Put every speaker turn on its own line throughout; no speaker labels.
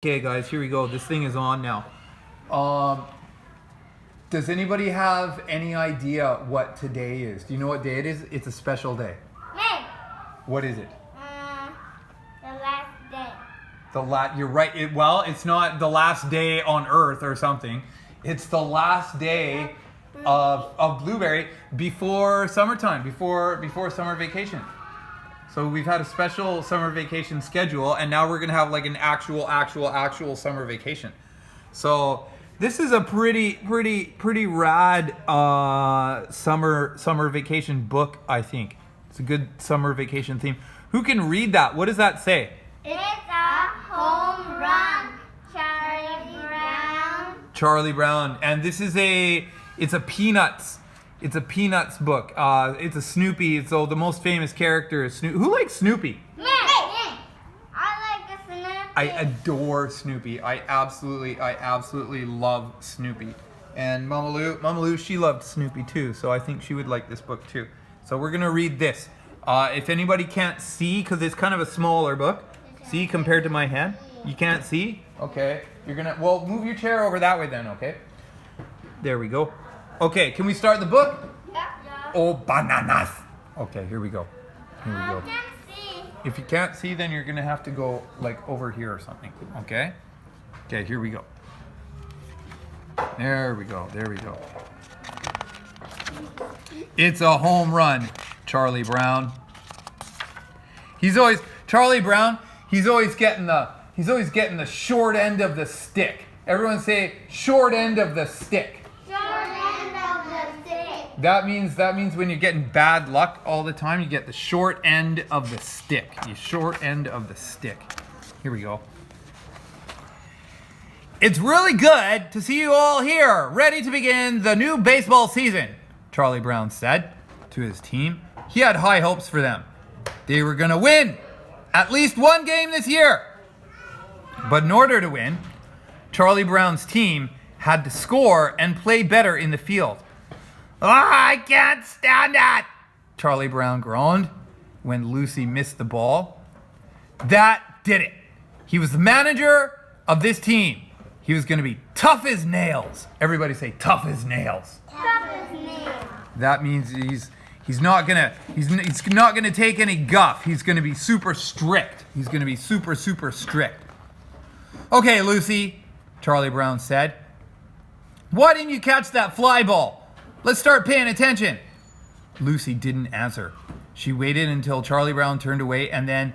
Okay, guys, here we go. This thing is on now. Does anybody have any idea what today is? Do you know what day it is? It's a special day.
Hey!
What is it?
The last day.
You're right. It's not the last day on Earth or something. It's the last day of Blueberry before summertime, before summer vacation. So we've had a special summer vacation schedule, and now we're gonna have like an actual summer vacation. So this is a pretty rad summer vacation book. I think it's a good summer vacation theme. Who can read that? What does that say?
It's a home run. Charlie Brown.
Charlie Brown, and this is it's a Peanuts. It's a Peanuts book. It's a Snoopy. So the most famous character is Snoopy. Who likes Snoopy?
Me. I like a Snoopy.
I adore Snoopy. I absolutely love Snoopy. And Mama Lou, she loved Snoopy too. So I think she would like this book too. So we're gonna read this. If anybody can't see, because it's kind of a smaller book, see compared to my hand, you can't see. Okay, well, move your chair over that way then. Okay. There we go. Okay, can we start the book?
Yeah.
Oh, bananas. Okay, here we go.
I can see.
If you can't see, then you're gonna have to go like over here or something. Okay? Okay, here we go. There we go. It's a home run, Charlie Brown. Charlie Brown, he's always getting the short end of the stick. Everyone say short end of the stick. That means when you're getting bad luck all the time, you get the short end of the stick. The short end of the stick. Here we go. It's really good to see you all here, ready to begin the new baseball season, Charlie Brown said to his team. He had high hopes for them. They were going to win at least one game this year. But in order to win, Charlie Brown's team had to score and play better in the field. I can't stand it, Charlie Brown groaned when Lucy missed the ball. That did it. He was the manager of this team. He was going to be tough as nails. Everybody say tough as nails.
Tough as nails.
That means he's not gonna take any guff. He's gonna be super strict. He's gonna be super strict. Okay, Lucy, Charlie Brown said. Why didn't you catch that fly ball? Let's start paying attention. Lucy didn't answer. She waited until Charlie Brown turned away and then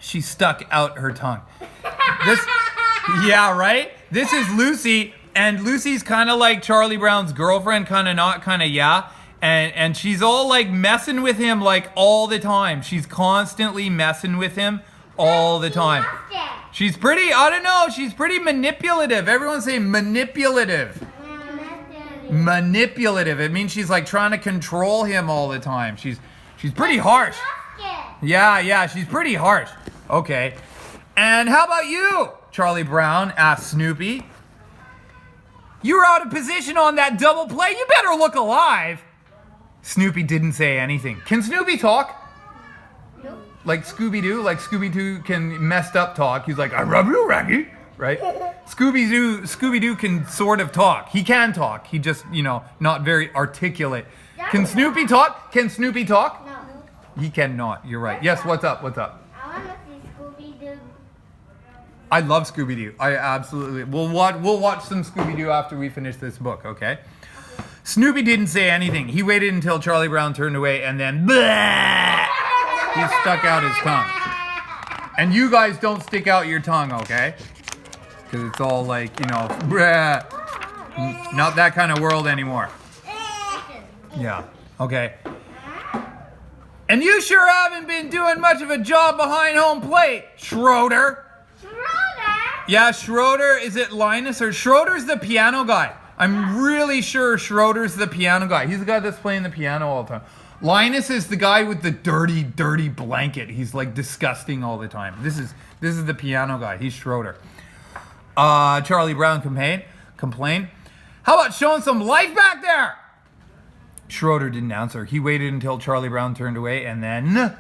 she stuck out her tongue. Yeah, right? This is Lucy, and Lucy's kind of like Charlie Brown's girlfriend, kind of not, kind of yeah. And she's all like messing with him like all the time. She's constantly messing with him all the time. She's pretty, I don't know, she's pretty manipulative. Everyone say manipulative. Manipulative. It means she's like trying to control him all the time. She's pretty harsh. Yeah, she's pretty harsh. Okay. And how about you, Charlie Brown asked Snoopy. You were out of position on that double play. You better look alive. Snoopy didn't say anything. Can Snoopy talk?
No.
Like Scooby-Doo? Like Scooby-Doo can messed up talk. He's like, I rub you, Raggy. Right? Scooby-Doo can sort of talk. He can talk. He just, not very articulate. Can Snoopy talk? Can Snoopy talk?
No.
He cannot. You're right. Yes, what's up?
I want to see Scooby-Doo.
I love Scooby-Doo. I absolutely. We'll watch some Scooby-Doo after we finish this book, okay? Snoopy didn't say anything. He waited until Charlie Brown turned away and then he stuck out his tongue. And you guys don't stick out your tongue, okay? Because it's all like, not that kind of world anymore. Yeah, okay. And you sure haven't been doing much of a job behind home plate, Schroeder.
Schroeder?
Yeah, Schroeder, is it Linus or Schroeder's the piano guy? I'm really sure Schroeder's the piano guy. He's the guy that's playing the piano all the time. Linus is the guy with the dirty blanket. He's like disgusting all the time. This is the piano guy. He's Schroeder. Charlie Brown complained. How about showing some life back there? Schroeder didn't answer. He waited until Charlie Brown turned away and then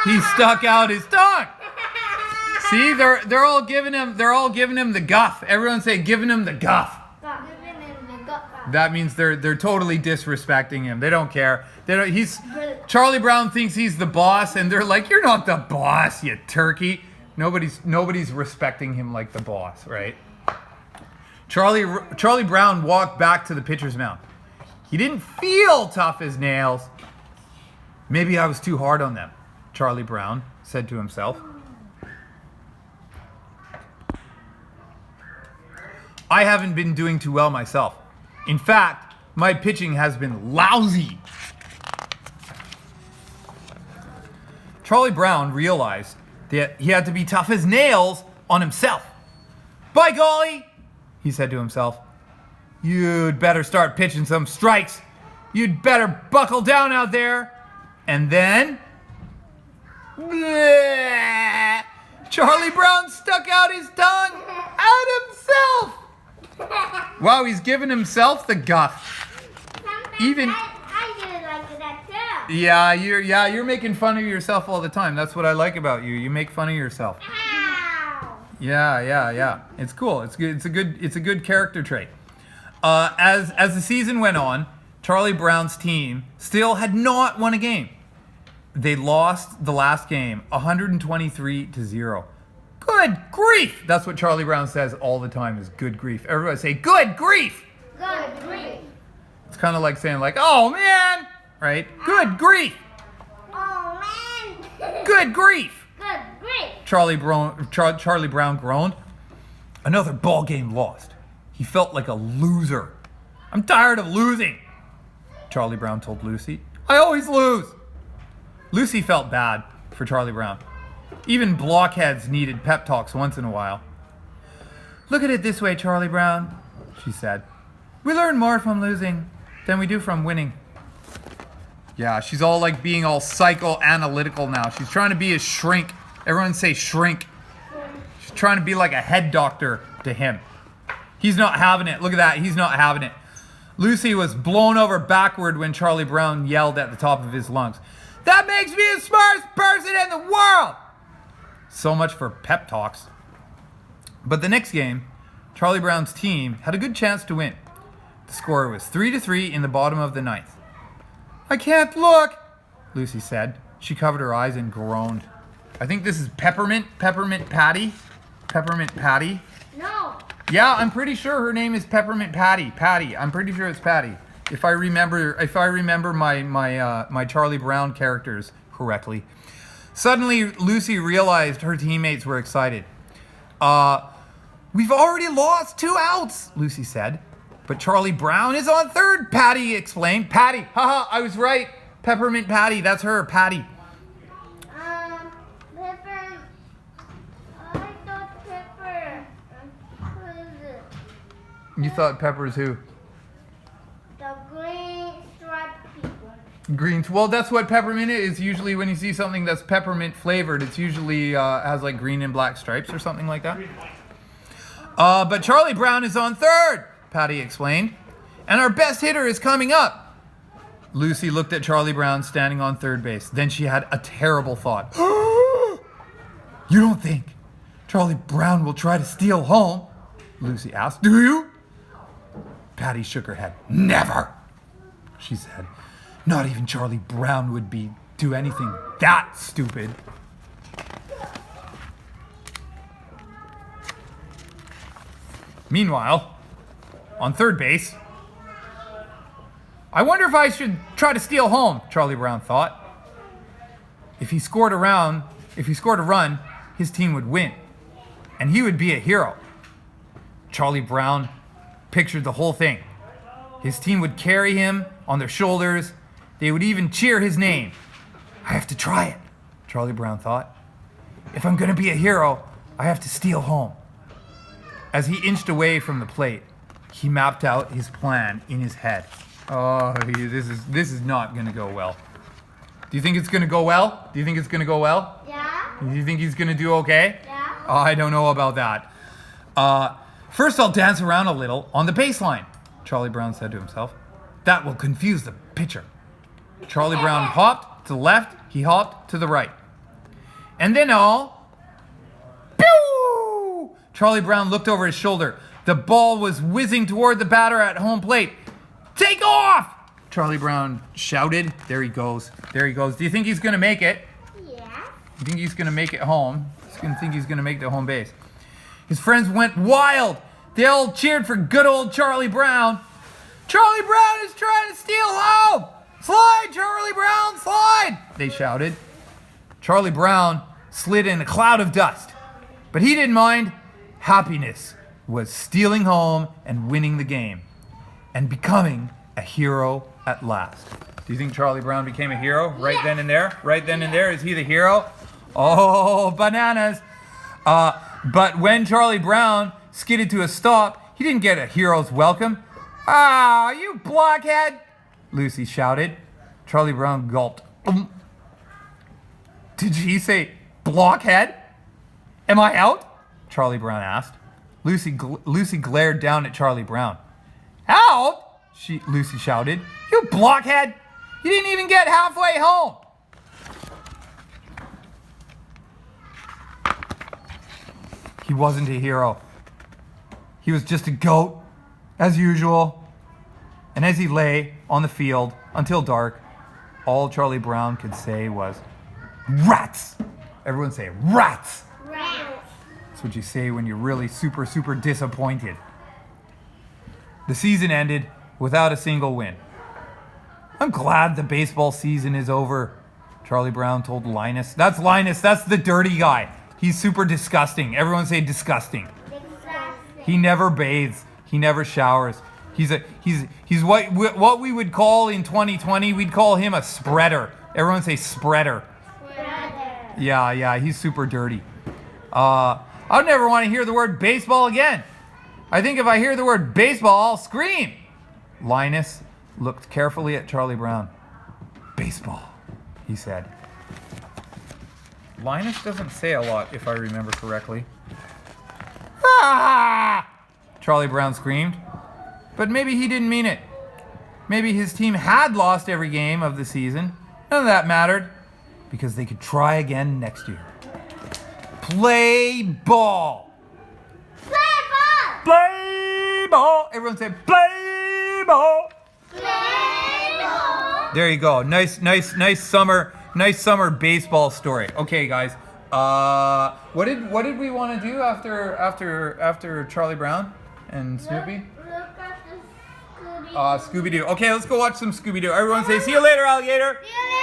He stuck out his tongue. See, they're all giving him the guff. Everyone say giving him the guff. That means they're totally disrespecting him. They don't care. Charlie Brown thinks he's the boss, and they're like, "You're not the boss, you turkey." Nobody's respecting him like the boss, right? Charlie Brown walked back to the pitcher's mound. He didn't feel tough as nails. Maybe I was too hard on them, Charlie Brown said to himself. I haven't been doing too well myself. In fact, my pitching has been lousy. Charlie Brown realized that he had to be tough as nails on himself. By golly, he said to himself, you'd better start pitching some strikes. You'd better buckle down out there. And then, bleh, Charlie Brown stuck out his tongue at himself. Wow, he's giving himself the guff. Even
I do like that too.
you're making fun of yourself all the time. That's what I like about you. You make fun of yourself.
Ow.
Yeah. It's cool. It's good. It's a good character trait. As the season went on, Charlie Brown's team still had not won a game. They lost the last game 123-0. Good grief! That's what Charlie Brown says all the time is good grief. Everybody say good grief!
Good grief.
It's kind of like saying like, oh man! Right? Good grief!
Oh man.
Good grief!
Good grief.
Charlie Brown groaned. Another ball game lost. He felt like a loser. I'm tired of losing, Charlie Brown told Lucy. I always lose. Lucy felt bad for Charlie Brown. Even blockheads needed pep talks once in a while. Look at it this way, Charlie Brown, she said. We learn more from losing than we do from winning. Yeah, she's all like being all psychoanalytical now. She's trying to be a shrink. Everyone say shrink. She's trying to be like a head doctor to him. He's not having it. Look at that. He's not having it. Lucy was blown over backward when Charlie Brown yelled at the top of his lungs. That makes me the smartest person in the world! So much for pep talks. But the next game, Charlie Brown's team had a good chance to win. The score was 3-3 in the bottom of the ninth. I can't look, Lucy said. She covered her eyes and groaned. I think this is Peppermint Patty. Peppermint Patty.
No.
Yeah, I'm pretty sure her name is Peppermint Patty. Patty. I'm pretty sure it's Patty. If I remember my Charlie Brown characters correctly. Suddenly, Lucy realized her teammates were excited. We've already lost 2 outs, Lucy said. But Charlie Brown is on third, Patty explained. Patty, haha, I was right. Peppermint Patty, that's her, Patty.
Pepper. I thought Pepper. Who is it?
You thought Pepper's who?
The green striped people.
Green. Well, that's what peppermint is. Usually when you see something that's peppermint flavored, it's usually has like green and black stripes or something like that. But Charlie Brown is on third, Patty explained. And our best hitter is coming up. Lucy looked at Charlie Brown standing on third base. Then she had a terrible thought. You don't think Charlie Brown will try to steal home? Lucy asked. Do you? Patty shook her head. Never, she said. Not even Charlie Brown would do anything that stupid. Meanwhile, on third base, I wonder if I should try to steal home, Charlie Brown thought. If he scored a run, his team would win, and he would be a hero. Charlie Brown pictured the whole thing. His team would carry him on their shoulders. They would even cheer his name. I have to try it, Charlie Brown thought. If I'm going to be a hero, I have to steal home. As he inched away from the plate, he mapped out his plan in his head. Oh, this is not going to go well. Do you think it's going to go well?
Yeah.
Do you think he's going to do okay?
Yeah.
Oh, I don't know about that. First, I'll dance around a little on the baseline, Charlie Brown said to himself. That will confuse the pitcher. Charlie Brown hopped to the left. He hopped to the right. And then all... Pew! Charlie Brown looked over his shoulder. The ball was whizzing toward the batter at home plate. Take off! Charlie Brown shouted. There he goes. There he goes. Do you think he's going to make it?
Yeah.
You think he's going to make it home? Think he's going to make the home base. His friends went wild. They all cheered for good old Charlie Brown. Charlie Brown is trying to steal home! Slide, Charlie Brown, slide! They shouted. Charlie Brown slid in a cloud of dust. But he didn't mind. Happiness was stealing home and winning the game. And becoming a hero at last. Do you think Charlie Brown became a hero right then and there? Right then and there? Is he the hero? Oh, bananas. But when Charlie Brown skidded to a stop, he didn't get a hero's welcome. Ah, you blockhead! Lucy shouted. Charlie Brown gulped. Did she say blockhead? Am I out? Charlie Brown asked. Lucy glared down at Charlie Brown. Out? Lucy shouted. You blockhead! You didn't even get halfway home. He wasn't a hero. He was just a goat, as usual. And as he lay on the field until dark, all Charlie Brown could say was, rats! Everyone say, rats!
Rats.
That's what you say when you're really super, super disappointed. The season ended without a single win. I'm glad the baseball season is over, Charlie Brown told Linus. That's Linus, that's the dirty guy. He's super disgusting. Everyone say disgusting.
Disgusting.
He never bathes. He never showers. He's what we would call in 2020, we'd call him a spreader. Everyone say spreader.
Brother.
Yeah, he's super dirty. I'd never want to hear the word baseball again. I think if I hear the word baseball, I'll scream. Linus looked carefully at Charlie Brown. Baseball, he said. Linus doesn't say a lot, if I remember correctly. Ah! Charlie Brown screamed. But maybe he didn't mean it. Maybe his team had lost every game of the season. None of that mattered, because they could try again next year. Play ball!
Play ball.
Play ball! Everyone say play ball!
Play ball.
There you go. Nice summer baseball story. Okay, guys. What did we want to do after Charlie Brown and Snoopy?
Look at the Scooby.
Scooby-Doo. Okay, let's go watch some Scooby-Doo. Everyone say, see you later, alligator.
See you later.